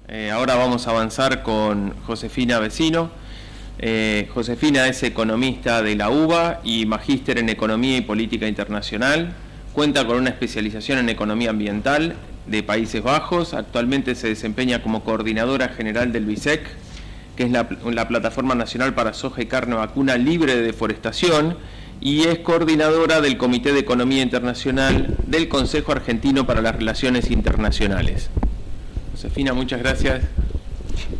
Ahora vamos a avanzar con Josefina Vecino. Josefina es economista de la UBA y magíster en Economía y Política Internacional. Cuenta con una especialización en Economía Ambiental de Países Bajos. Actualmente se desempeña como coordinadora general del BISEC, que es la Plataforma Nacional para Soja y Carne Vacuna Libre de Deforestación, y es coordinadora del Comité de Economía Internacional del Consejo Argentino para las Relaciones Internacionales. Josefina, muchas gracias.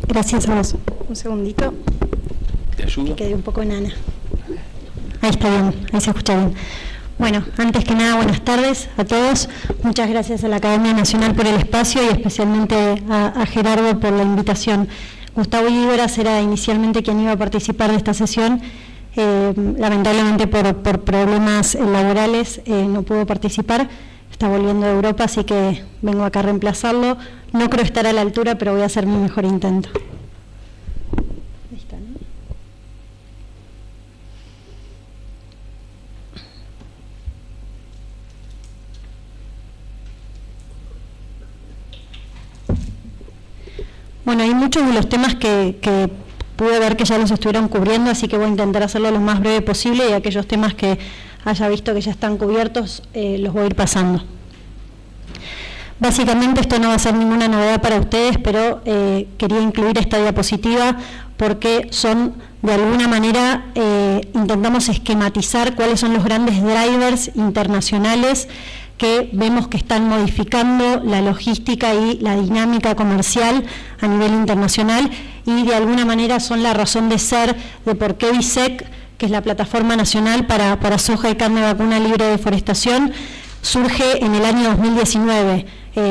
Gracias a vos. Un segundito. ¿Te ayudo? Que quedé un poco enana. Ahí está bien, ahí se escucha bien. Bueno, antes que nada, buenas tardes a todos. Muchas gracias a la Academia Nacional por el espacio y especialmente a Gerardo por la invitación. Gustavo Ígoras era inicialmente quien iba a participar de esta sesión. Lamentablemente por problemas laborales no pudo participar. Está volviendo de Europa, así que vengo acá a reemplazarlo. No creo estar a la altura, pero voy a hacer mi mejor intento. Ahí está, ¿no? Bueno, hay muchos de los temas que pude ver que ya los estuvieron cubriendo, así que voy a intentar hacerlo lo más breve posible y aquellos temas que haya visto que ya están cubiertos, los voy a ir pasando. Básicamente esto no va a ser ninguna novedad para ustedes, pero quería incluir esta diapositiva porque son, de alguna manera, intentamos esquematizar cuáles son los grandes drivers internacionales que vemos que están modificando la logística y la dinámica comercial a nivel internacional y de alguna manera son la razón de ser de por qué BISEC, que es la Plataforma Nacional para Soja y Carne Vacuna Libre de Deforestación, surge en el año 2019,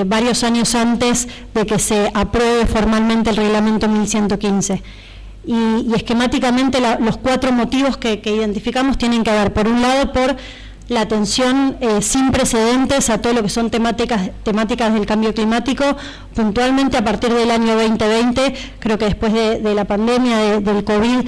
varios años antes de que se apruebe formalmente el reglamento 1115. Y esquemáticamente los cuatro motivos que identificamos tienen que ver, por un lado, por la atención sin precedentes a todo lo que son temáticas del cambio climático, puntualmente a partir del año 2020, creo que después de la pandemia, del COVID,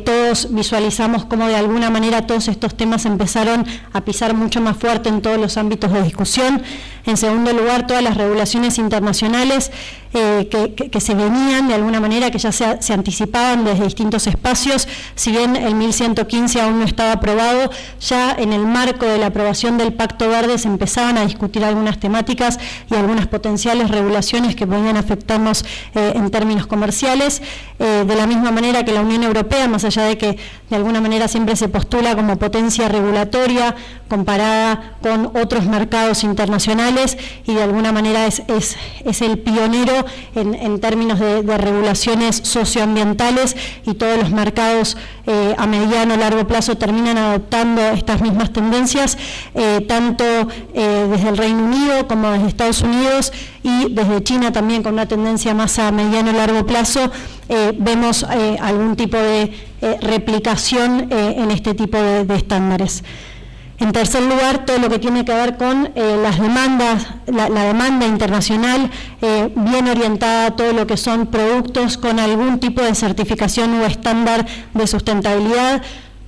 todos visualizamos cómo de alguna manera todos estos temas empezaron a pisar mucho más fuerte en todos los ámbitos de discusión. En segundo lugar, todas las regulaciones internacionales que se venían de alguna manera, que ya se anticipaban desde distintos espacios, si bien el 1115 aún no estaba aprobado, ya en el marco de la aprobación del Pacto Verde se empezaban a discutir algunas temáticas y algunas potenciales regulaciones que podían afectarnos en términos comerciales, de la misma manera que la Unión Europea, más allá de que de alguna manera siempre se postula como potencia regulatoria comparada con otros mercados internacionales y de alguna manera es el pionero en términos de regulaciones socioambientales y todos los mercados a mediano o largo plazo terminan adoptando estas mismas tendencias, tanto desde el Reino Unido como desde Estados Unidos y desde China también con una tendencia más a mediano o largo plazo, vemos algún tipo de replicación en este tipo de estándares. En tercer lugar, todo lo que tiene que ver con las demandas, la demanda internacional, bien orientada a todo lo que son productos con algún tipo de certificación o estándar de sustentabilidad.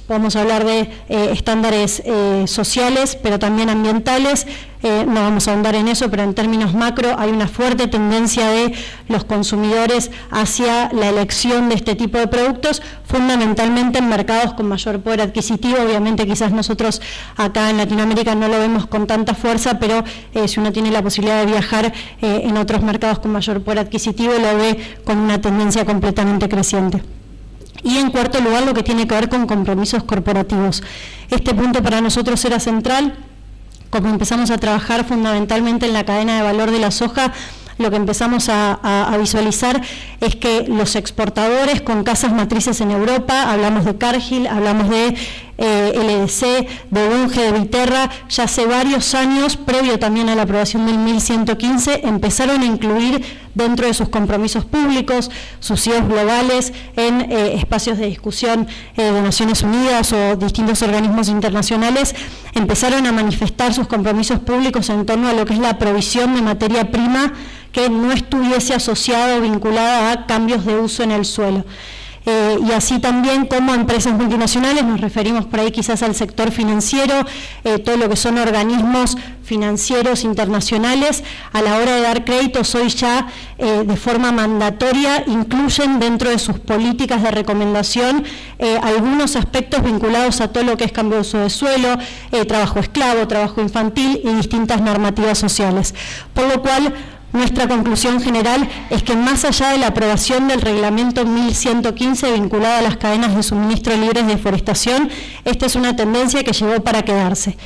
Podemos hablar de estándares sociales, pero también ambientales. No vamos a ahondar en eso, pero en términos macro hay una fuerte tendencia de los consumidores hacia la elección de este tipo de productos, fundamentalmente en mercados con mayor poder adquisitivo. Obviamente quizás nosotros acá en Latinoamérica no lo vemos con tanta fuerza, pero si uno tiene la posibilidad de viajar en otros mercados con mayor poder adquisitivo, lo ve con una tendencia completamente creciente. Y en cuarto lugar, lo que tiene que ver con compromisos corporativos. Este punto para nosotros era central. Como empezamos a trabajar fundamentalmente en la cadena de valor de la soja, lo que empezamos a visualizar es que los exportadores con casas matrices en Europa, hablamos de Cargill, hablamos de LDC, de Bunge, de Viterra, ya hace varios años, previo también a la aprobación del 1115, empezaron a incluir dentro de sus compromisos públicos, sus CEOs globales, en espacios de discusión de Naciones Unidas o distintos organismos internacionales, empezaron a manifestar sus compromisos públicos en torno a lo que es la provisión de materia prima que no estuviese asociada o vinculada a cambios de uso en el suelo. y así también como empresas multinacionales, nos referimos por ahí quizás al sector financiero, todo lo que son organismos financieros internacionales, a la hora de dar créditos hoy ya de forma mandatoria incluyen dentro de sus políticas de recomendación algunos aspectos vinculados a todo lo que es cambio de uso de suelo, trabajo esclavo, trabajo infantil y distintas normativas sociales. Por lo cual, nuestra conclusión general es que más allá de la aprobación del reglamento 1115 vinculado a las cadenas de suministro libres de deforestación, esta es una tendencia que llegó para quedarse.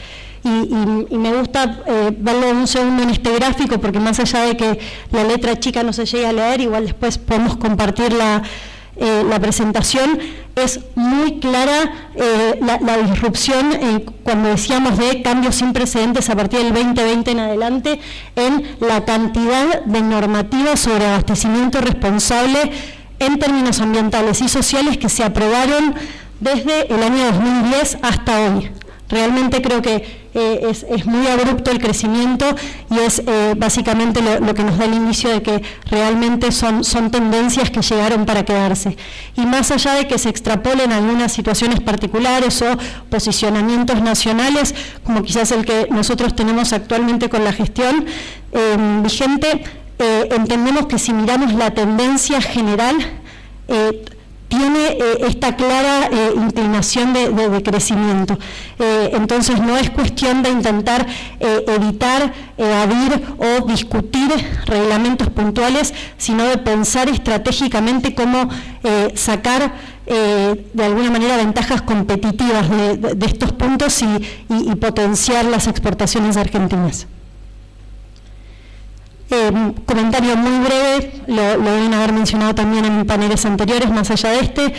Y me gusta verlo un segundo en este gráfico, porque más allá de que la letra chica no se llegue a leer, igual después podemos compartir la presentación, es muy clara la disrupción, cuando decíamos de cambios sin precedentes a partir del 2020 en adelante, en la cantidad de normativas sobre abastecimiento responsable en términos ambientales y sociales que se aprobaron desde el año 2010 hasta hoy. Realmente creo que es muy abrupto el crecimiento y es básicamente lo que nos da el inicio de que realmente son tendencias que llegaron para quedarse. Y más allá de que se extrapolen algunas situaciones particulares o posicionamientos nacionales, como quizás el que nosotros tenemos actualmente con la gestión vigente, entendemos que si miramos la tendencia general, tiene esta clara inclinación de crecimiento. Entonces no es cuestión de intentar evitar, evadir o discutir reglamentos puntuales, sino de pensar estratégicamente cómo sacar de alguna manera ventajas competitivas de estos puntos y potenciar las exportaciones argentinas. Comentario muy breve, lo deben haber mencionado también en paneles anteriores, más allá de este,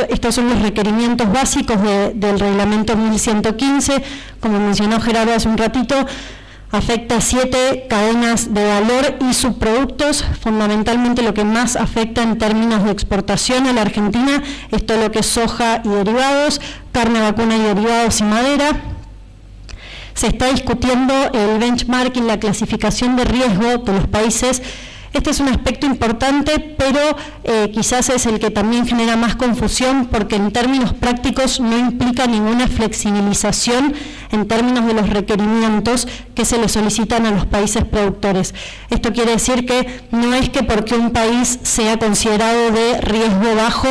estos son los requerimientos básicos del reglamento 1115, como mencionó Gerardo hace un ratito, afecta 7 cadenas de valor y subproductos, fundamentalmente lo que más afecta en términos de exportación a la Argentina es todo lo que es soja y derivados, carne vacuna y derivados y madera. Se está discutiendo el benchmarking, la clasificación de riesgo de los países. Este es un aspecto importante, pero quizás es el que también genera más confusión, porque en términos prácticos no implica ninguna flexibilización en términos de los requerimientos que se le solicitan a los países productores. Esto quiere decir que no es que porque un país sea considerado de riesgo bajo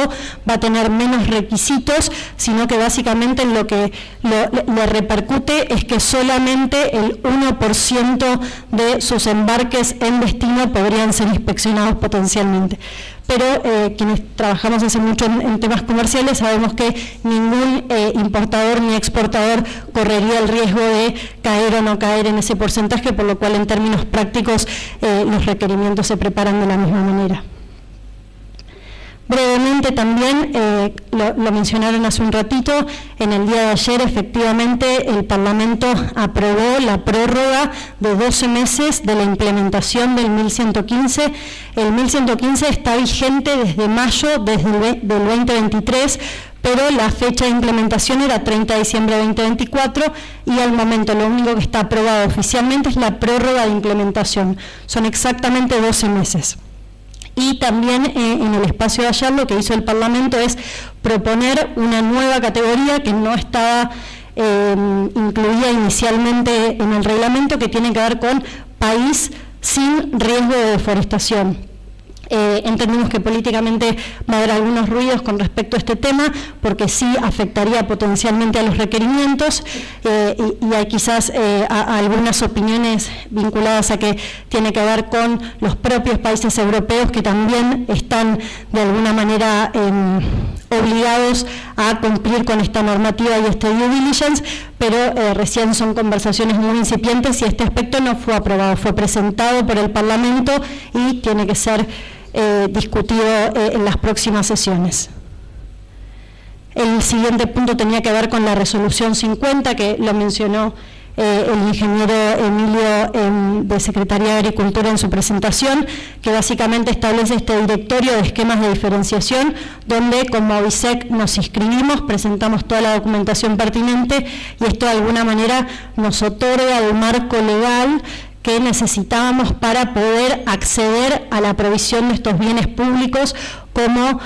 va a tener menos requisitos, sino que básicamente lo que le repercute es que solamente el 1% de sus embarques en destino podrían ser inspeccionados potencialmente. Pero quienes trabajamos hace mucho en temas comerciales sabemos que ningún importador ni exportador correría el riesgo de caer o no caer en ese porcentaje, por lo cual en términos prácticos los requerimientos se preparan de la misma manera. Brevemente también, lo mencionaron hace un ratito, en el día de ayer efectivamente el Parlamento aprobó la prórroga de 12 meses de la implementación del 1115. El 1115 está vigente desde mayo del 2023, pero la fecha de implementación era 30 de diciembre de 2024 y al momento lo único que está aprobado oficialmente es la prórroga de implementación. Son exactamente 12 meses. Y también en el espacio de ayer lo que hizo el Parlamento es proponer una nueva categoría que no estaba incluida inicialmente en el reglamento, que tiene que ver con país sin riesgo de deforestación. Entendemos que políticamente va a haber algunos ruidos con respecto a este tema, porque sí afectaría potencialmente a los requerimientos y hay quizás a algunas opiniones vinculadas a que tiene que ver con los propios países europeos que también están de alguna manera obligados a cumplir con esta normativa y este due diligence, pero recién son conversaciones muy incipientes y este aspecto no fue aprobado, fue presentado por el Parlamento y tiene que ser discutido en las próximas sesiones. El siguiente punto tenía que ver con la resolución 50, que lo mencionó el ingeniero Emilio de Secretaría de Agricultura en su presentación, que básicamente establece este directorio de esquemas de diferenciación, donde como ABISEC nos inscribimos, presentamos toda la documentación pertinente y esto de alguna manera nos otorga el marco legal que necesitábamos para poder acceder a la provisión de estos bienes públicos como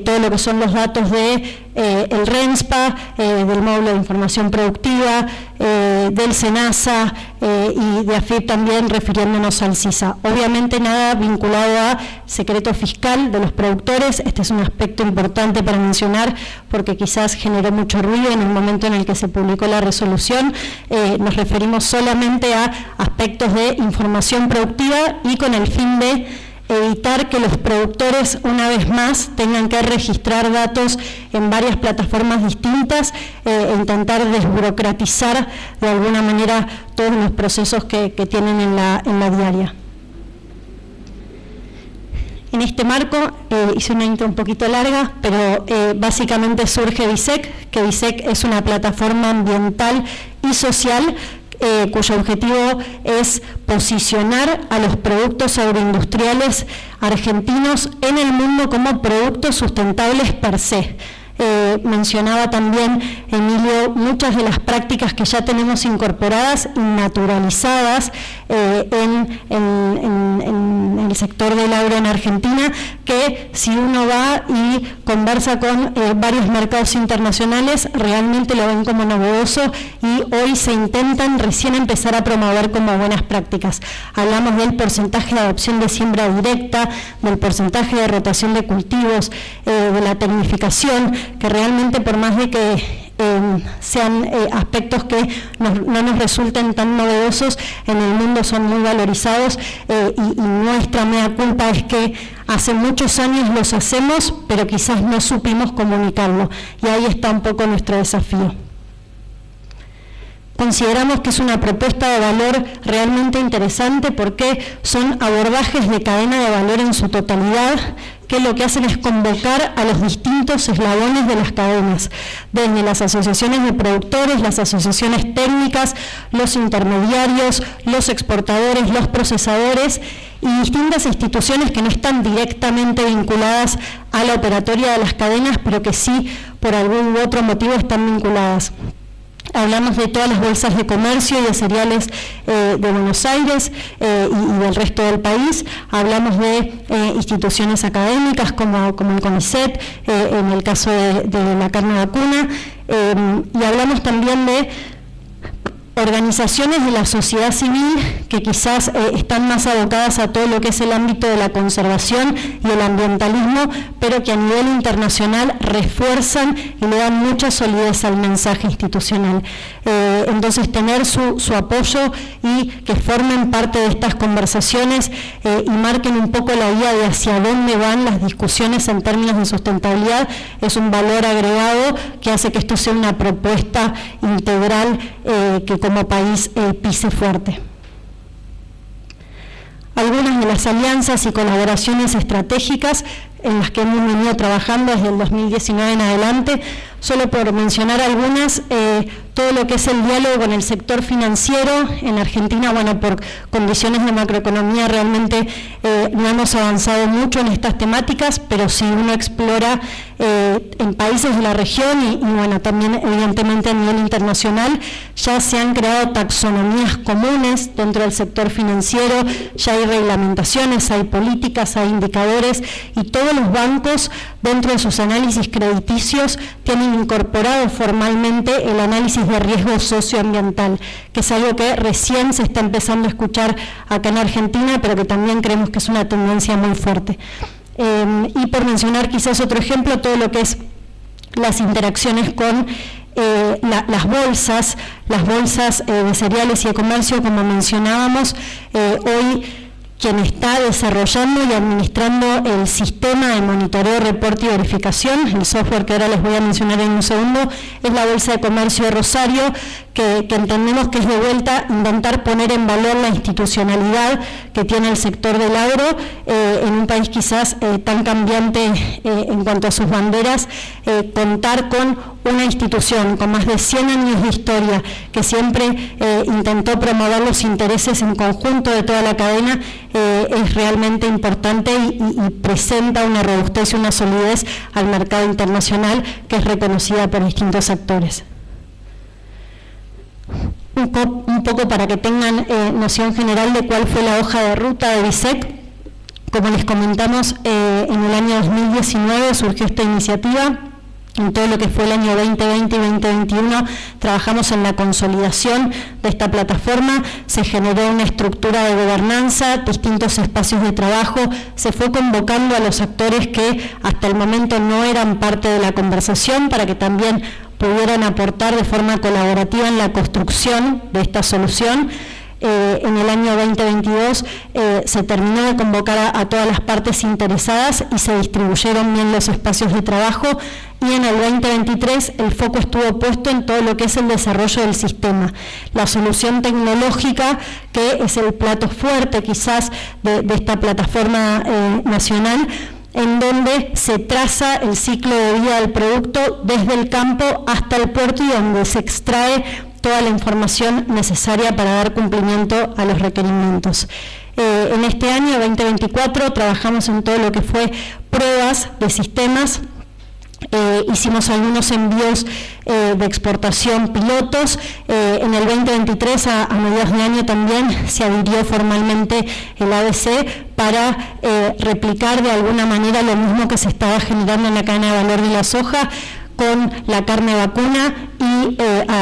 todo lo que son los datos de el RENSPA, del módulo de información productiva, del SENASA y de AFIP también, refiriéndonos al CISA. Obviamente nada vinculado a secreto fiscal de los productores. Este es un aspecto importante para mencionar porque quizás generó mucho ruido en el momento en el que se publicó la resolución. Nos referimos solamente a aspectos de información productiva y con el fin de evitar que los productores una vez más tengan que registrar datos en varias plataformas distintas e intentar desburocratizar de alguna manera todos los procesos que tienen en la diaria. En este marco, hice una intro un poquito larga, pero básicamente surge BISEC, que BISEC es una plataforma ambiental y social cuyo objetivo es posicionar a los productos agroindustriales argentinos en el mundo como productos sustentables per se. Mencionaba también, Emilio, muchas de las prácticas que ya tenemos incorporadas y naturalizadas en el sector del agro en Argentina, que si uno va y conversa con varios mercados internacionales, realmente lo ven como novedoso y hoy se intentan recién empezar a promover como buenas prácticas. Hablamos del porcentaje de adopción de siembra directa, del porcentaje de rotación de cultivos, de la tecnificación, que realmente por más de que sean aspectos que no nos resulten tan novedosos, en el mundo son muy valorizados y nuestra mea culpa es que hace muchos años los hacemos, pero quizás no supimos comunicarlo, y ahí está un poco nuestro desafío. Consideramos que es una propuesta de valor realmente interesante porque son abordajes de cadena de valor en su totalidad, que lo que hacen es convocar a los distintos eslabones de las cadenas, desde las asociaciones de productores, las asociaciones técnicas, los intermediarios, los exportadores, los procesadores y distintas instituciones que no están directamente vinculadas a la operatoria de las cadenas, pero que sí por algún u otro motivo están vinculadas. Hablamos de todas las bolsas de comercio y de cereales de Buenos Aires y del resto del país. Hablamos de instituciones académicas como el CONICET, en el caso de la carne vacuna, y hablamos también de organizaciones de la sociedad civil que quizás están más abocadas a todo lo que es el ámbito de la conservación y el ambientalismo, pero que a nivel internacional refuerzan y le dan mucha solidez al mensaje institucional. Entonces tener su apoyo y que formen parte de estas conversaciones y marquen un poco la guía de hacia dónde van las discusiones en términos de sustentabilidad es un valor agregado que hace que esto sea una propuesta integral que como país pise fuerte. Algunas de las alianzas y colaboraciones estratégicas en las que hemos venido trabajando desde el 2019 en adelante, solo por mencionar algunas, todo lo que es el diálogo con el sector financiero en Argentina, bueno, por condiciones de macroeconomía realmente no hemos avanzado mucho en estas temáticas, pero si uno explora en países de la región y bueno, también evidentemente a nivel internacional, ya se han creado taxonomías comunes dentro del sector financiero, ya hay reglamentaciones, hay políticas, hay indicadores y todos los bancos dentro de sus análisis crediticios tienen incorporado formalmente el análisis de riesgo socioambiental, que es algo que recién se está empezando a escuchar acá en Argentina, pero que también creemos que es una tendencia muy fuerte. Y por mencionar quizás otro ejemplo, todo lo que es las interacciones con las bolsas de cereales y de comercio, como mencionábamos, hoy quien está desarrollando y administrando el sistema de monitoreo, reporte y verificación, el software que ahora les voy a mencionar en un segundo, es la Bolsa de Comercio de Rosario, que entendemos que es de vuelta intentar poner en valor la institucionalidad que tiene el sector del agro en un país quizás tan cambiante en cuanto a sus banderas, contar con una institución con más de 100 años de historia que siempre intentó promover los intereses en conjunto de toda la cadena, es realmente importante y presenta una robustez y una solidez al mercado internacional que es reconocida por distintos actores. Un poco para que tengan noción general de cuál fue la hoja de ruta de BISEC. Como les comentamos, en el año 2019 surgió esta iniciativa. En todo lo que fue el año 2020 y 2021 trabajamos en la consolidación de esta plataforma, se generó una estructura de gobernanza, distintos espacios de trabajo, se fue convocando a los actores que hasta el momento no eran parte de la conversación para que también pudieran aportar de forma colaborativa en la construcción de esta solución. En el año 2022 se terminó de convocar a todas las partes interesadas y se distribuyeron bien los espacios de trabajo, y en el 2023 el foco estuvo puesto en todo lo que es el desarrollo del sistema. La solución tecnológica, que es el plato fuerte quizás de esta plataforma nacional, en donde se traza el ciclo de vida del producto desde el campo hasta el puerto y donde se extrae toda la información necesaria para dar cumplimiento a los requerimientos. En este año 2024 trabajamos en todo lo que fue pruebas de sistemas. Hicimos algunos envíos de exportación pilotos. En el 2023, a mediados de año, también se adhirió formalmente el ABC para replicar de alguna manera lo mismo que se estaba generando en la cadena de valor de la soja con la carne vacuna y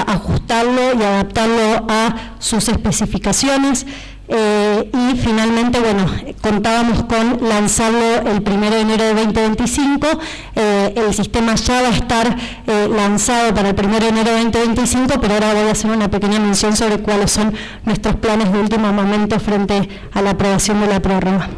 ajustarlo y adaptarlo a sus especificaciones. Y finalmente, bueno, contábamos con lanzarlo el 1 de enero de 2025. El sistema ya va a estar lanzado para el 1 de enero de 2025, pero ahora voy a hacer una pequeña mención sobre cuáles son nuestros planes de último momento frente a la aprobación de la prórroga.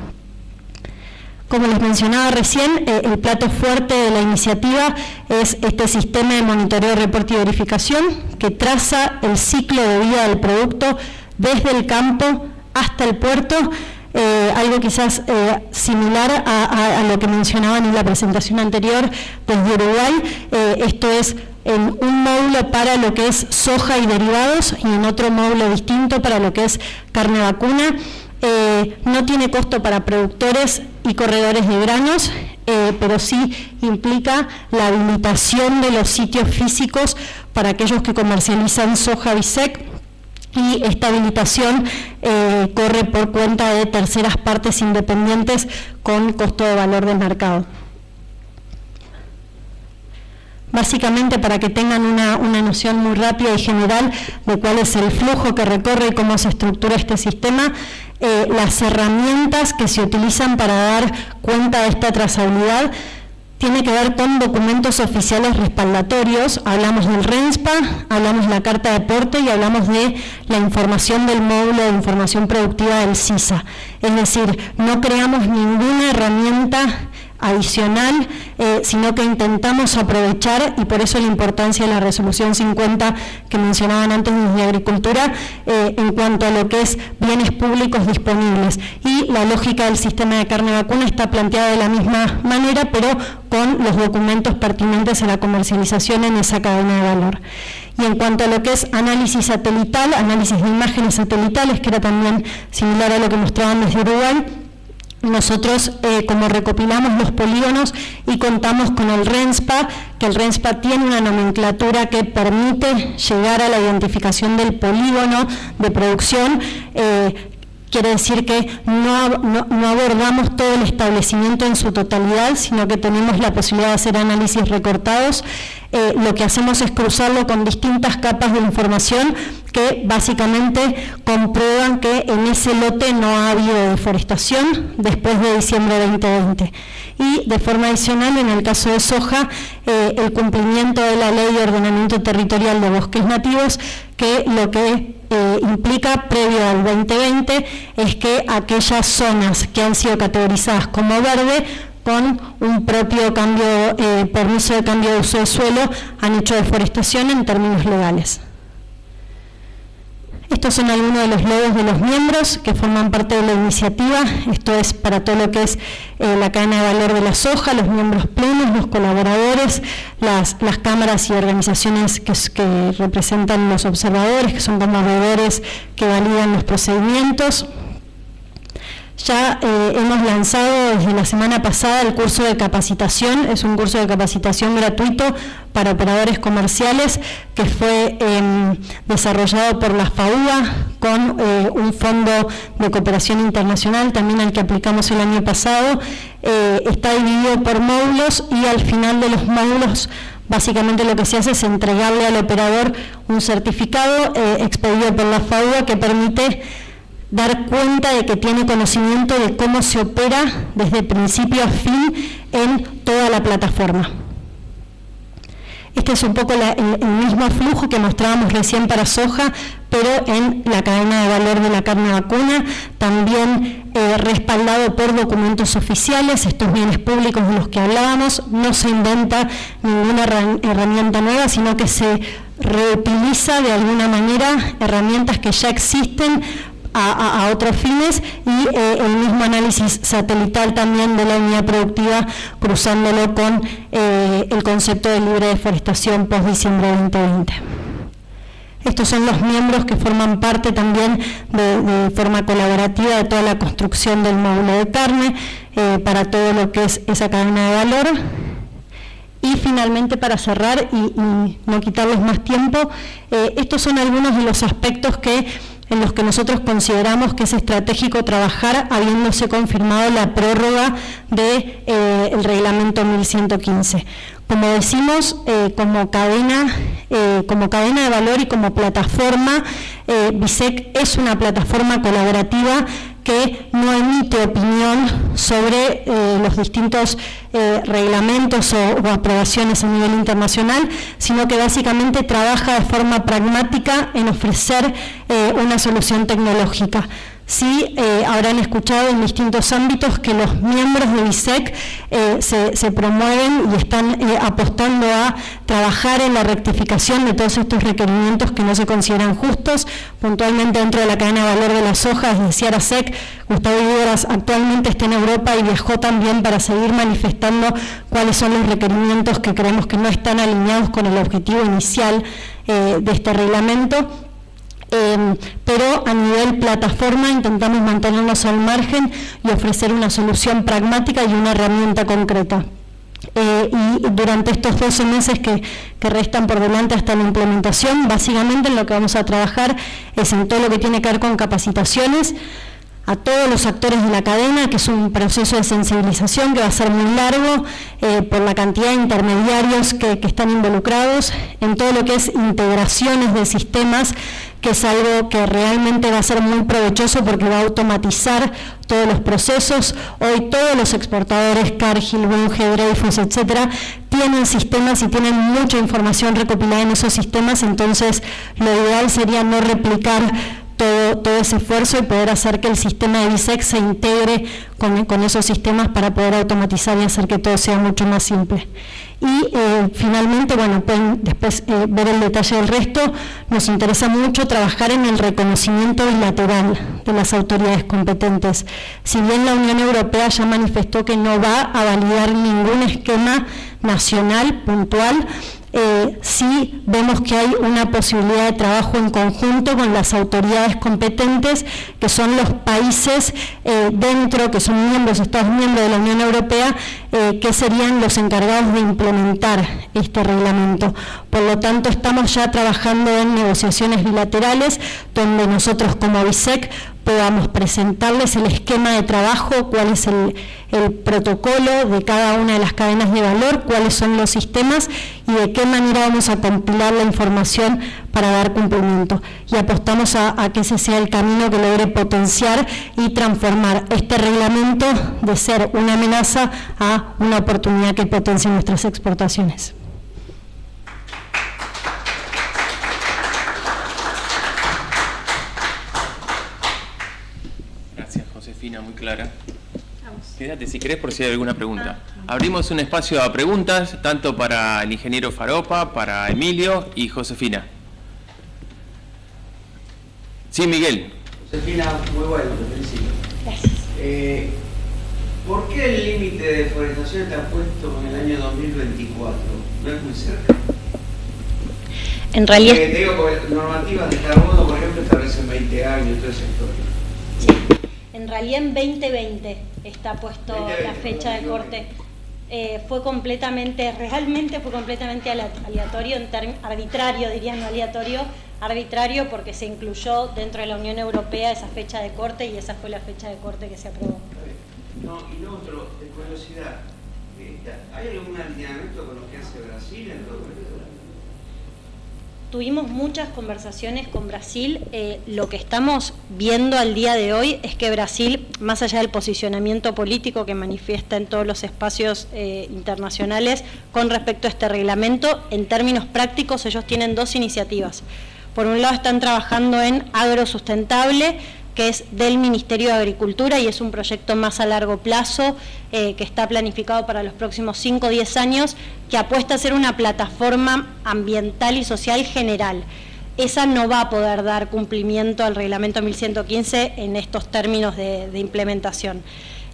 Como les mencionaba recién, el plato fuerte de la iniciativa es este sistema de monitoreo, reporte y verificación que traza el ciclo de vida del producto desde el campo hasta el puerto, algo quizás similar a lo que mencionaban en la presentación anterior desde Uruguay. Esto es en un módulo para lo que es soja y derivados y en otro módulo distinto para lo que es carne vacuna. No tiene costo para productores y corredores de granos, pero sí implica la habilitación de los sitios físicos para aquellos que comercializan soja BISEC, y esta habilitación corre por cuenta de terceras partes independientes con costo de valor del mercado. Básicamente, para que tengan una noción muy rápida y general de cuál es el flujo que recorre y cómo se estructura este sistema, las herramientas que se utilizan para dar cuenta de esta trazabilidad tiene que ver con documentos oficiales respaldatorios. Hablamos del RENSPA, hablamos de la carta de aporte y hablamos de la información del módulo de información productiva del CISA. Es decir, no creamos ninguna herramienta adicional, sino que intentamos aprovechar, y por eso la importancia de la resolución 50 que mencionaban antes desde Agricultura, en cuanto a lo que es bienes públicos disponibles. Y la lógica del sistema de carne vacuna está planteada de la misma manera, pero con los documentos pertinentes a la comercialización en esa cadena de valor. Y en cuanto a lo que es análisis satelital, análisis de imágenes satelitales, que era también similar a lo que mostraban desde Uruguay, nosotros, como recopilamos los polígonos y contamos con el RENSPA, que el RENSPA tiene una nomenclatura que permite llegar a la identificación del polígono de producción, quiere decir que no abordamos todo el establecimiento en su totalidad, sino que tenemos la posibilidad de hacer análisis recortados. Lo que hacemos es cruzarlo con distintas capas de información que básicamente comprueban que en ese lote no ha habido deforestación después de diciembre de 2020. Y de forma adicional, en el caso de soja, el cumplimiento de la Ley de Ordenamiento Territorial de Bosques Nativos, que lo que implica previo al 2020 es que aquellas zonas que han sido categorizadas como verde con un propio permiso de cambio de uso de suelo han hecho deforestación en términos legales. Estos son algunos de los logos de los miembros que forman parte de la iniciativa. Esto es para todo lo que es la cadena de valor de la soja, los miembros plenos, los colaboradores, las cámaras y organizaciones que representan los observadores, que son como veedores que validan los procedimientos. Ya hemos lanzado desde la semana pasada el curso de capacitación, es un curso de capacitación gratuito para operadores comerciales que fue desarrollado por la FAUBA con un fondo de cooperación internacional, también al que aplicamos el año pasado. Está dividido por módulos y al final de los módulos básicamente lo que se hace es entregarle al operador un certificado expedido por la FAUBA que permite dar cuenta de que tiene conocimiento de cómo se opera desde principio a fin en toda la plataforma. Este es un poco el mismo flujo que mostrábamos recién para soja, pero en la cadena de valor de la carne vacuna, también respaldado por documentos oficiales, estos bienes públicos de los que hablábamos. No se inventa ninguna herramienta nueva, sino que se reutiliza de alguna manera herramientas que ya existen a otros fines, y el mismo análisis satelital también de la unidad productiva, cruzándolo con el concepto de libre deforestación post-diciembre de 2020. Estos son los miembros que forman parte también de forma colaborativa de toda la construcción del módulo de carne, para todo lo que es esa cadena de valor. Y finalmente, para cerrar y no quitarles más tiempo, estos son algunos de los aspectos en los que nosotros consideramos que es estratégico trabajar, habiéndose confirmado la prórroga del reglamento 1115. Como decimos, como cadena de valor y como plataforma, BISEC es una plataforma colaborativa que no emite opinión sobre los distintos reglamentos o aprobaciones a nivel internacional, sino que básicamente trabaja de forma pragmática en ofrecer una solución tecnológica. Sí, habrán escuchado en distintos ámbitos que los miembros de BISEC se promueven y están apostando a trabajar en la rectificación de todos estos requerimientos que no se consideran justos. Puntualmente dentro de la cadena de valor de las hojas, decía ARASEC, Gustavo Iberas actualmente está en Europa y viajó también para seguir manifestando cuáles son los requerimientos que creemos que no están alineados con el objetivo inicial de este reglamento. Pero a nivel plataforma intentamos mantenernos al margen y ofrecer una solución pragmática y una herramienta concreta. Y durante estos 12 meses que restan por delante hasta la implementación, básicamente en lo que vamos a trabajar es en todo lo que tiene que ver con capacitaciones a todos los actores de la cadena, que es un proceso de sensibilización que va a ser muy largo por la cantidad de intermediarios que están involucrados, en todo lo que es integraciones de sistemas, que es algo que realmente va a ser muy provechoso porque va a automatizar todos los procesos. Hoy todos los exportadores, Cargill, Bunge, Dreyfus, etcétera, tienen sistemas y tienen mucha información recopilada en esos sistemas, entonces lo ideal sería no replicar todo ese esfuerzo y poder hacer que el sistema de BISEC se integre con esos sistemas para poder automatizar y hacer que todo sea mucho más simple. Y finalmente, bueno, pueden después ver el detalle del resto. Nos interesa mucho trabajar en el reconocimiento bilateral de las autoridades competentes. Si bien la Unión Europea ya manifestó que no va a validar ningún esquema nacional puntual, sí vemos que hay una posibilidad de trabajo en conjunto con las autoridades competentes, que son los países que son Estados miembros de la Unión Europea, que serían los encargados de implementar este reglamento. Por lo tanto, estamos ya trabajando en negociaciones bilaterales, donde nosotros como BISEC podamos presentarles el esquema de trabajo, cuál es el protocolo de cada una de las cadenas de valor, cuáles son los sistemas y de qué manera vamos a compilar la información para dar cumplimiento. Y apostamos a que ese sea el camino que logre potenciar y transformar este reglamento de ser una amenaza a una oportunidad que potencie nuestras exportaciones. Muy clara. Quédate si querés por si hay alguna pregunta. Abrimos un espacio a preguntas, tanto para el ingeniero Faropa, para Emilio y Josefina. Sí, Miguel. Josefina, muy bueno, te felicito. Gracias. ¿Por qué el límite de deforestación está puesto en el año 2024? ¿No es muy cerca? En realidad... te digo, porque normativas de carbono, por ejemplo, establecen 20 años, todo ese sector. En realidad en 2020 está puesto 2020, la fecha de corte. Realmente fue completamente aleatorio, arbitrario, diría, no aleatorio, arbitrario, porque se incluyó dentro de la Unión Europea esa fecha de corte y esa fue la fecha de corte que se aprobó. No, y lo otro, de curiosidad, ¿hay algún alineamiento con lo que hace Brasil en todo esto? Tuvimos muchas conversaciones con Brasil. Lo que estamos viendo al día de hoy es que Brasil, más allá del posicionamiento político que manifiesta en todos los espacios internacionales con respecto a este reglamento, en términos prácticos ellos tienen dos iniciativas. Por un lado están trabajando en agrosustentable, que es del Ministerio de Agricultura y es un proyecto más a largo plazo que está planificado para los próximos 5 o 10 años, que apuesta a ser una plataforma ambiental y social general. Esa no va a poder dar cumplimiento al reglamento 1115 en estos términos de implementación.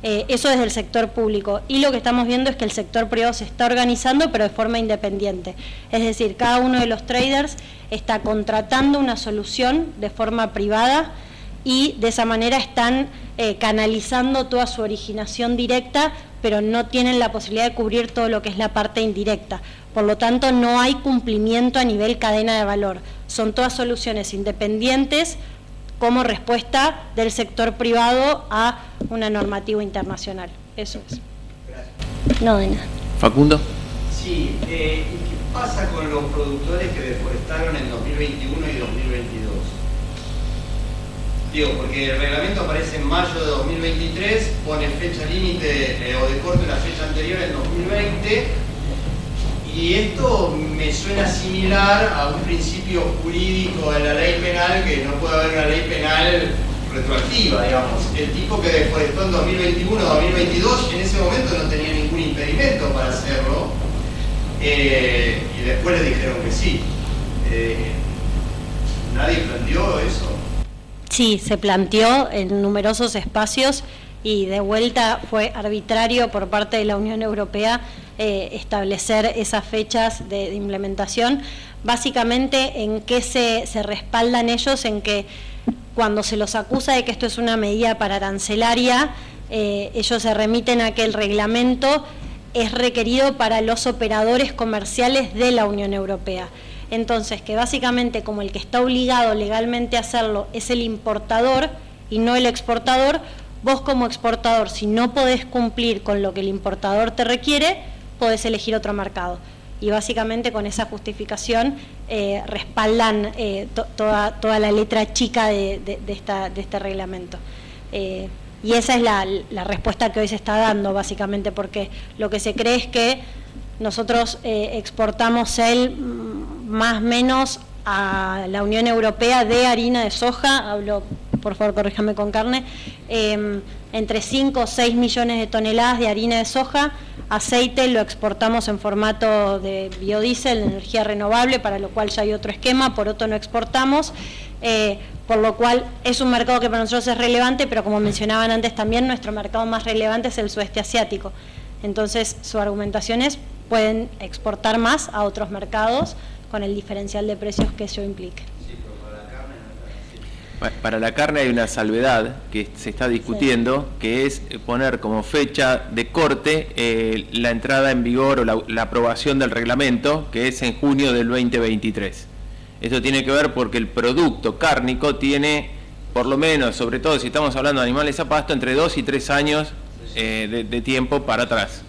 Eso desde el sector público. Y lo que estamos viendo es que el sector privado se está organizando, pero de forma independiente. Es decir, cada uno de los traders está contratando una solución de forma privada y de esa manera están canalizando toda su originación directa, pero no tienen la posibilidad de cubrir todo lo que es la parte indirecta. Por lo tanto, no hay cumplimiento a nivel cadena de valor. Son todas soluciones independientes como respuesta del sector privado a una normativa internacional. Eso es. Gracias. No, de nada. Facundo. Sí, ¿y qué pasa con los productores que deforestaron en 2021 y 2022? Digo, porque el reglamento aparece en mayo de 2023, pone fecha límite o de corte la fecha anterior en 2020, y esto me suena similar a un principio jurídico de la ley penal, que no puede haber una ley penal retroactiva, digamos. El tipo que deforestó en 2021 o 2022, en ese momento no tenía ningún impedimento para hacerlo, y después le dijeron que sí. ¿Nadie planteó eso? Sí, se planteó en numerosos espacios y de vuelta fue arbitrario por parte de la Unión Europea establecer esas fechas de implementación. Básicamente, ¿en qué se respaldan ellos? En que cuando se los acusa de que esto es una medida paraarancelaria, ellos se remiten a que el reglamento es requerido para los operadores comerciales de la Unión Europea. Entonces, que básicamente como el que está obligado legalmente a hacerlo es el importador y no el exportador, vos como exportador, si no podés cumplir con lo que el importador te requiere, podés elegir otro mercado. Y básicamente con esa justificación respaldan toda la letra chica de este reglamento. Y esa es la respuesta que hoy se está dando, básicamente, porque lo que se cree es que nosotros exportamos más o menos a la Unión Europea de harina de soja, hablo, por favor corríjame con carne, entre 5 o 6 millones de toneladas de harina de soja. Aceite lo exportamos en formato de biodiesel, de energía renovable, para lo cual ya hay otro esquema, por otro no exportamos, por lo cual es un mercado que para nosotros es relevante, pero como mencionaban antes también, nuestro mercado más relevante es el sudeste asiático. Entonces su argumentación es, pueden exportar más a otros mercados con el diferencial de precios que eso implique. Para la carne hay una salvedad que se está discutiendo, que es poner como fecha de corte la entrada en vigor o la aprobación del reglamento, que es en junio del 2023. Esto tiene que ver porque el producto cárnico tiene, por lo menos, sobre todo si estamos hablando de animales a pasto, entre 2 y 3 años de tiempo para atrás.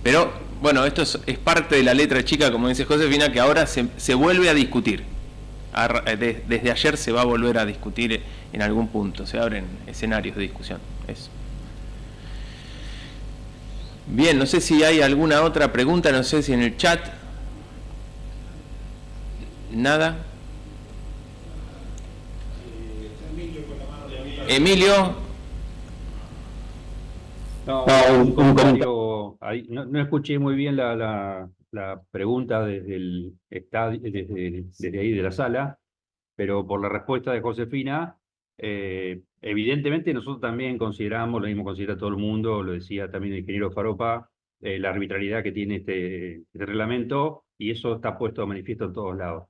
Pero, bueno, esto es parte de la letra chica, como dice Josefina, que ahora se vuelve a discutir. Desde ayer se va a volver a discutir en algún punto, se abren escenarios de discusión. Eso. Bien, no sé si hay alguna otra pregunta, no sé si en el chat. Nada. Emilio. No, un comentario. No escuché muy bien la pregunta desde ahí de la sala, pero por la respuesta de Josefina, evidentemente nosotros también consideramos, lo mismo considera todo el mundo, lo decía también el ingeniero Faropa, la arbitrariedad que tiene este reglamento, y eso está puesto de manifiesto en todos lados.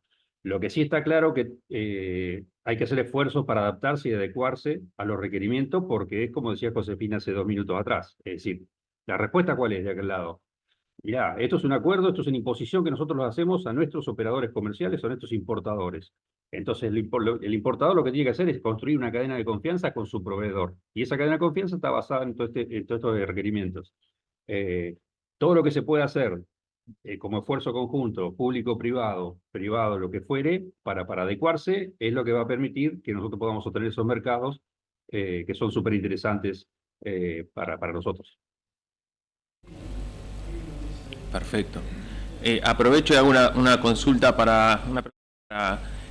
Lo que sí está claro que hay que hacer esfuerzos para adaptarse y adecuarse a los requerimientos, porque es como decía Josefina hace 2 minutos atrás. Es decir, ¿la respuesta cuál es de aquel lado? Mirá, esto es un acuerdo, esto es una imposición que nosotros lo hacemos a nuestros operadores comerciales, a nuestros importadores. Entonces, el importador lo que tiene que hacer es construir una cadena de confianza con su proveedor. Y esa cadena de confianza está basada en todos estos requerimientos. Todo lo que se puede hacer como esfuerzo conjunto, público-privado, privado, lo que fuere, para adecuarse, es lo que va a permitir que nosotros podamos obtener esos mercados que son súper interesantes para nosotros. Perfecto. Aprovecho y hago una consulta para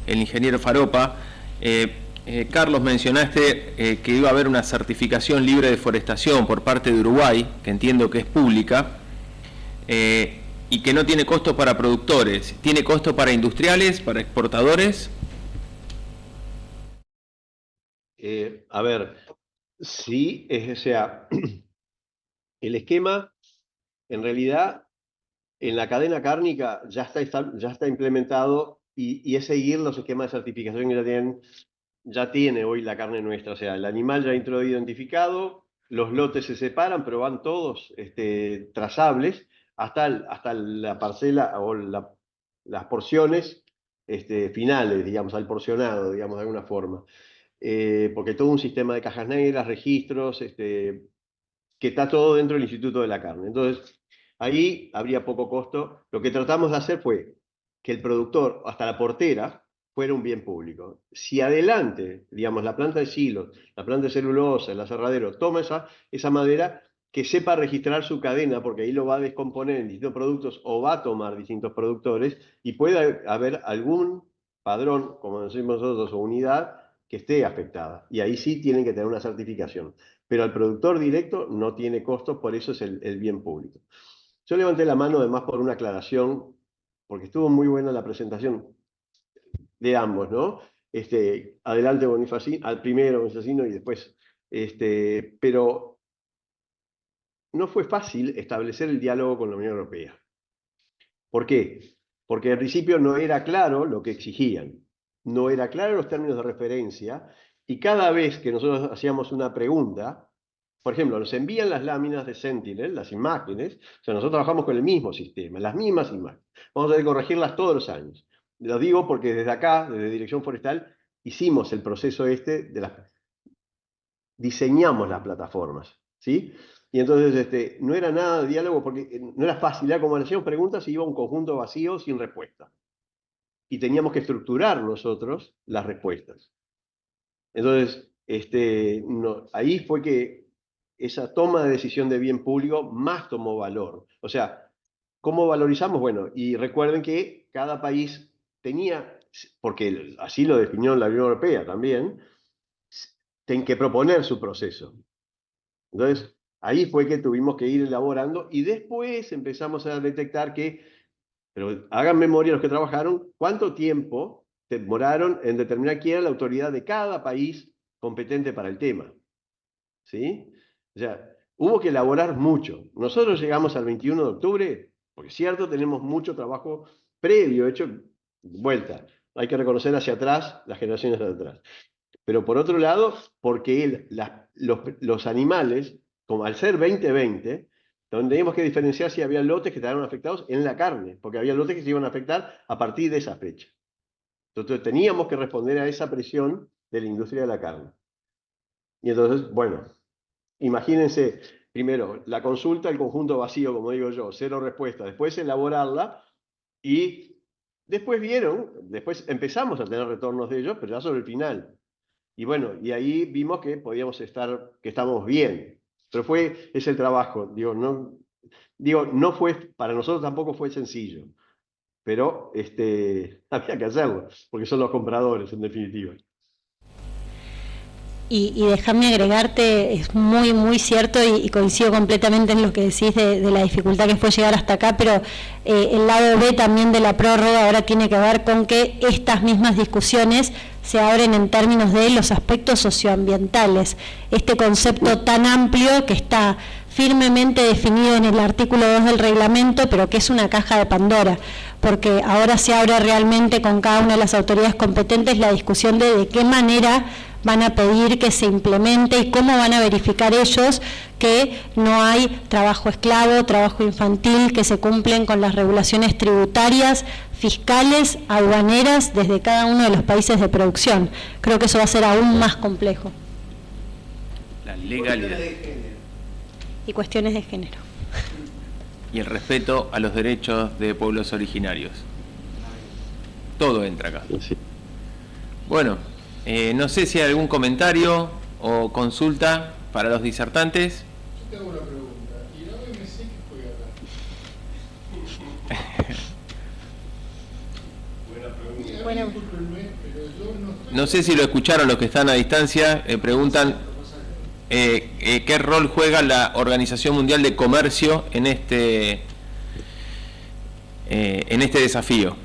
el ingeniero Faropa. Carlos, mencionaste que iba a haber una certificación libre de forestación por parte de Uruguay, que entiendo que es pública, y que no tiene costo para productores. ¿Tiene costo para industriales, para exportadores? A ver, sí, o sea, el esquema, en realidad, en la cadena cárnica ya está implementado y es seguir los esquemas de certificación que ya tiene hoy la carne nuestra. O sea, el animal ya identificado, los lotes se separan, pero van todos trazables hasta la parcela o las porciones finales, digamos, al porcionado, digamos, de alguna forma. Porque todo un sistema de cajas negras, registros, que está todo dentro del Instituto de la Carne. Entonces, ahí habría poco costo. Lo que tratamos de hacer fue que el productor, hasta la portera, fuera un bien público. Si adelante, digamos, la planta de silos, la planta de celulosa, el aserradero, toma esa madera, que sepa registrar su cadena, porque ahí lo va a descomponer en distintos productos o va a tomar distintos productores, y puede haber algún padrón, como decimos nosotros, o unidad, que esté afectada. Y ahí sí tienen que tener una certificación. Pero al productor directo no tiene costos, por eso es el bien público. Yo levanté la mano además por una aclaración, porque estuvo muy buena la presentación de ambos, ¿no? Adelante Bonifacino, al primero Bonifacino y después, pero no fue fácil establecer el diálogo con la Unión Europea. ¿Por qué? Porque al principio no era claro lo que exigían, no era claro los términos de referencia, y cada vez que nosotros hacíamos una pregunta, por ejemplo, nos envían las láminas de Sentinel, las imágenes, o sea, nosotros trabajamos con el mismo sistema, las mismas imágenes. Vamos a tener que corregirlas todos los años. Lo digo porque desde acá, desde Dirección Forestal, hicimos el proceso diseñamos las plataformas, ¿sí? Y entonces no era nada de diálogo porque no era fácil, era como le hacíamos preguntas y iba un conjunto vacío sin respuesta. Y teníamos que estructurar nosotros las respuestas. Entonces, ahí fue que esa toma de decisión de bien público más tomó valor. O sea, ¿cómo valorizamos? Bueno, y recuerden que cada país tenía, porque así lo definió la Unión Europea también, tienen que proponer su proceso. Entonces, ahí fue que tuvimos que ir elaborando y después empezamos a detectar pero hagan memoria los que trabajaron, cuánto tiempo demoraron en determinar quién era la autoridad de cada país competente para el tema. ¿Sí? O sea, hubo que elaborar mucho. Nosotros llegamos al 21 de octubre, porque es cierto, tenemos mucho trabajo previo, hecho vuelta. Hay que reconocer hacia atrás, las generaciones de atrás. Pero por otro lado, porque los animales, como al ser 2020, donde teníamos que diferenciar si había lotes que estaban afectados en la carne, porque había lotes que se iban a afectar a partir de esa fecha. Entonces teníamos que responder a esa presión de la industria de la carne. Y entonces, bueno, imagínense, primero, la consulta, el conjunto vacío, como digo yo, 0 respuesta, después elaborarla y después después empezamos a tener retornos de ellos, pero ya sobre el final. Y bueno, y ahí vimos que que estábamos bien. Pero es el trabajo. No fue, para nosotros tampoco fue sencillo. Pero había que hacerlo, porque son los compradores, en definitiva. Y déjame agregarte, es muy, muy cierto y coincido completamente en lo que decís de la dificultad que fue llegar hasta acá, pero el lado B también de la prórroga ahora tiene que ver con que estas mismas discusiones se abren en términos de los aspectos socioambientales. Este concepto tan amplio que está firmemente definido en el artículo 2 del reglamento, pero que es una caja de Pandora, porque ahora se abre realmente con cada una de las autoridades competentes la discusión de qué manera van a pedir que se implemente y cómo van a verificar ellos que no hay trabajo esclavo, trabajo infantil, que se cumplen con las regulaciones tributarias, fiscales, aduaneras, desde cada uno de los países de producción. Creo que eso va a ser aún más complejo. La legalidad. Y cuestiones de género. Y el respeto a los derechos de pueblos originarios. Todo entra acá. Sí. Bueno, no sé si hay algún comentario o consulta para los disertantes. Yo te hago una pregunta. ¿Y la OMC qué juega acá? Buena pregunta. Discúlpenme, pero yo no estoy... No sé si lo escucharon los que están a distancia, preguntan qué rol juega la Organización Mundial de Comercio en este desafío.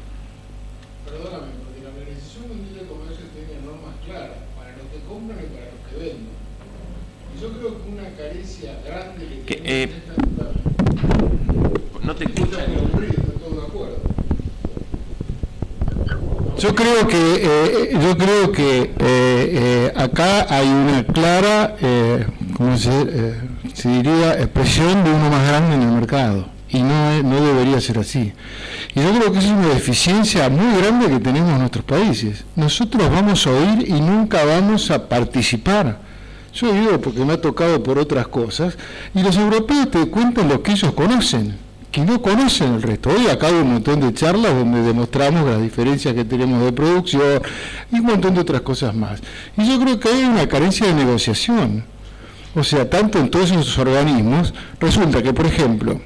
Perdóname, porque la Organización Mundial de Comercio tiene normas claras para los que compran y para los que venden. Y yo creo que una carencia grande que tiene esta no te escuchan. está todo de acuerdo. Yo creo que acá hay una clara, ¿cómo se diría?, expresión de uno más grande en el mercado, y no debería ser así. Y yo creo que esa es una deficiencia muy grande que tenemos en nuestros países. Nosotros vamos a oír y nunca vamos a participar. Yo digo porque me ha tocado por otras cosas, y los europeos te cuentan lo que ellos conocen, que no conocen el resto. Hoy acá hay un montón de charlas donde demostramos las diferencias que tenemos de producción y un montón de otras cosas más. Y yo creo que hay una carencia de negociación. O sea, tanto en todos esos organismos, resulta que, por ejemplo,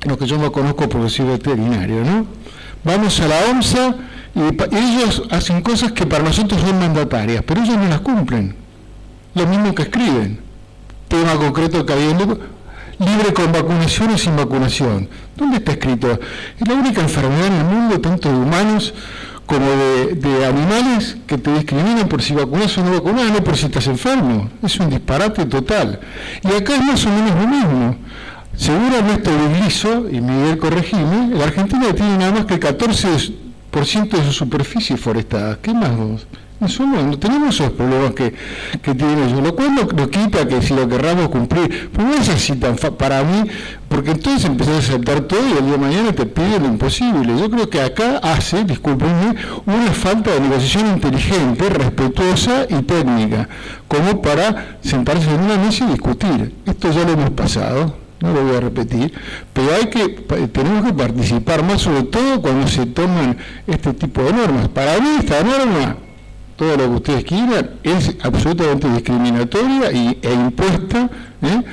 lo que yo no conozco porque soy veterinario, ¿no? Vamos a la OMSA y ellos hacen cosas que para nosotros son mandatarias, pero ellos no las cumplen. Lo mismo que escriben. Tema concreto que había libre con vacunación o sin vacunación. ¿Dónde está escrito? Es la única enfermedad en el mundo, tanto de humanos como de animales, que te discriminan por si vacunas o no vacunas, no por si estás enfermo. Es un disparate total. Y acá es más o menos lo mismo. Según Ernesto Bigliso, y Miguel corregime, la Argentina tiene nada más que el 14% de su superficie forestada. ¿Qué más vos? No tenemos esos problemas que tienen ellos, lo cual no quita que si lo querramos cumplir, pero no es así tan para mí, porque entonces empezás a aceptar todo y el día de mañana te piden lo imposible. Yo creo que acá discúlpenme, una falta de negociación inteligente, respetuosa y técnica, como para sentarse en una mesa y discutir. Esto ya lo hemos pasado, no lo voy a repetir, pero tenemos que participar más, sobre todo cuando se toman este tipo de normas. Para mí esta norma, todo lo que ustedes quieran, es absolutamente discriminatoria e impuesta de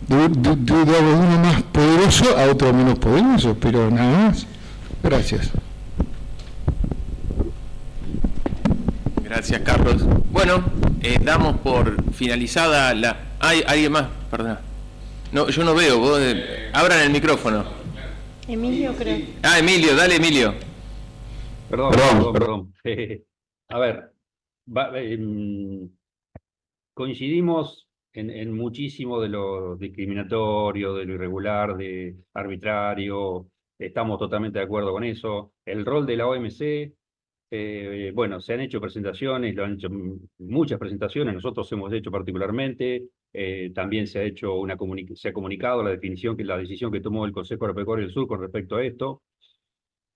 uno más poderoso a otro menos poderoso, pero nada más. Gracias. Gracias, Carlos. Bueno, damos por finalizada la... ¿Hay alguien más? Perdón. No, yo no veo. Vos, abran el micrófono. Emilio, creo. Emilio, dale, Emilio. Perdón. A ver, coincidimos en muchísimo de lo discriminatorio, de lo irregular, de arbitrario, estamos totalmente de acuerdo con eso. El rol de la OMC, bueno, se han hecho presentaciones, lo han hecho muchas presentaciones, nosotros hemos hecho particularmente, también se ha comunicado la decisión que tomó el Consejo Agropecuario del Sur con respecto a esto.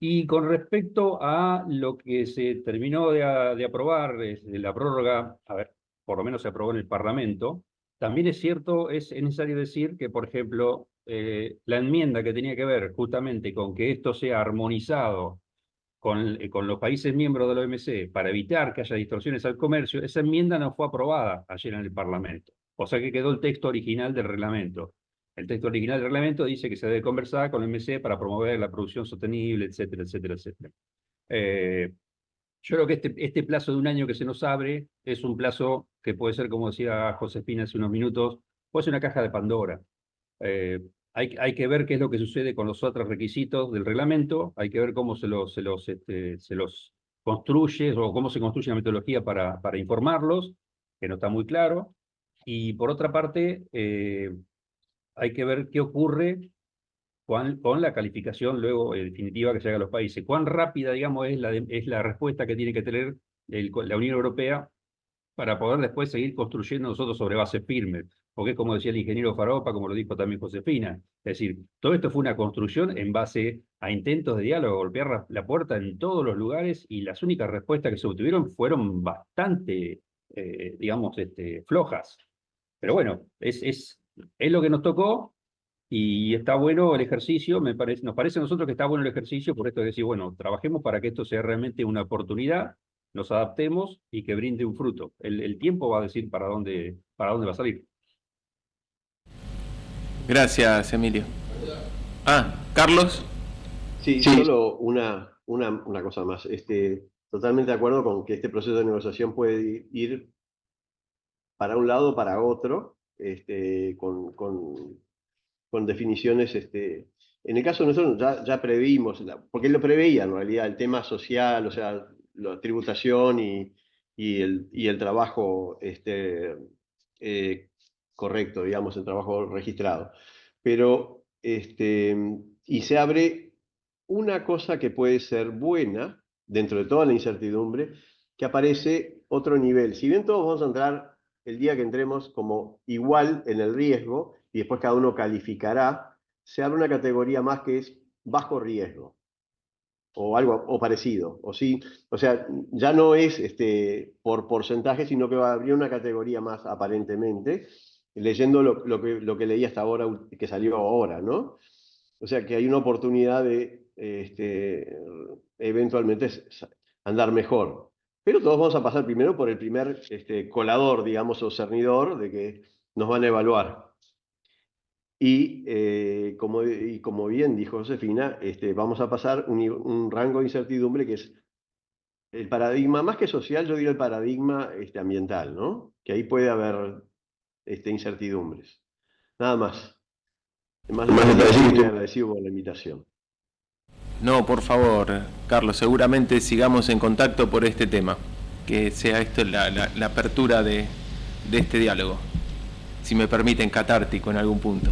Y con respecto a lo que se terminó de aprobar, la prórroga, a ver, por lo menos se aprobó en el Parlamento, también es cierto, es necesario decir que, por ejemplo, la enmienda que tenía que ver justamente con que esto sea armonizado con los países miembros de la OMC para evitar que haya distorsiones al comercio, esa enmienda no fue aprobada ayer en el Parlamento. O sea que quedó el texto original del reglamento. El texto original del reglamento dice que se debe conversar con el OMC para promover la producción sostenible, etcétera, etcétera, etcétera. Yo creo que este plazo de un año que se nos abre es un plazo que puede ser, como decía Josefina hace unos minutos, puede ser una caja de Pandora. Hay que ver qué es lo que sucede con los otros requisitos del reglamento, hay que ver cómo se los construye o cómo se construye la metodología para informarlos, que no está muy claro. Y por otra parte, hay que ver qué ocurre con la calificación luego definitiva que se haga a los países. Cuán rápida, digamos, es la respuesta que tiene que tener la Unión Europea para poder después seguir construyendo nosotros sobre bases firmes. Porque es como decía el ingeniero Faropa, como lo dijo también Josefina. Es decir, todo esto fue una construcción en base a intentos de diálogo, golpear la puerta en todos los lugares, y las únicas respuestas que se obtuvieron fueron bastante, digamos, flojas. Pero bueno, es lo que nos tocó, y está bueno el ejercicio. Nos parece a nosotros que está bueno el ejercicio, por esto de decir, bueno, trabajemos para que esto sea realmente una oportunidad, nos adaptemos y que brinde un fruto. El tiempo va a decir para dónde va a salir. Gracias, Emilio. Carlos. Sí, solo una cosa más. Totalmente de acuerdo con que este proceso de negociación puede ir para un lado o para otro, con definiciones. En el caso de nosotros ya previmos, porque lo preveía en realidad, el tema social, o sea, la tributación y el trabajo correcto, digamos, el trabajo registrado. Pero, y se abre una cosa que puede ser buena, dentro de toda la incertidumbre, que aparece otro nivel. Si bien todos vamos a entrar el día que entremos como igual en el riesgo, y después cada uno calificará, se abre una categoría más que es bajo riesgo, o algo o parecido, o sea, ya no es por porcentaje, sino que va a abrir una categoría más aparentemente, leyendo lo que leí hasta ahora, que salió ahora, ¿no? O sea, que hay una oportunidad de eventualmente andar mejor. Pero todos vamos a pasar primero por el primer colador, digamos, o cernidor, de que nos van a evaluar. Y como bien dijo Josefina, vamos a pasar un rango de incertidumbre que es el paradigma, más que social, yo diría el paradigma ambiental, ¿no? Que ahí puede haber incertidumbres. Nada más. Muy agradecido por la invitación. No, por favor, Carlos, seguramente sigamos en contacto por este tema, que sea esto la apertura de este diálogo, si me permiten, catártico en algún punto.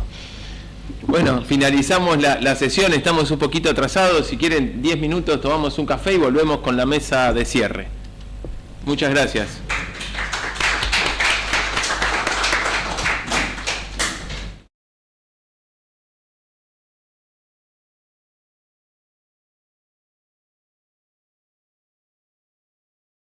Bueno, finalizamos la sesión, estamos un poquito atrasados, si quieren 10 minutos tomamos un café y volvemos con la mesa de cierre. Muchas gracias.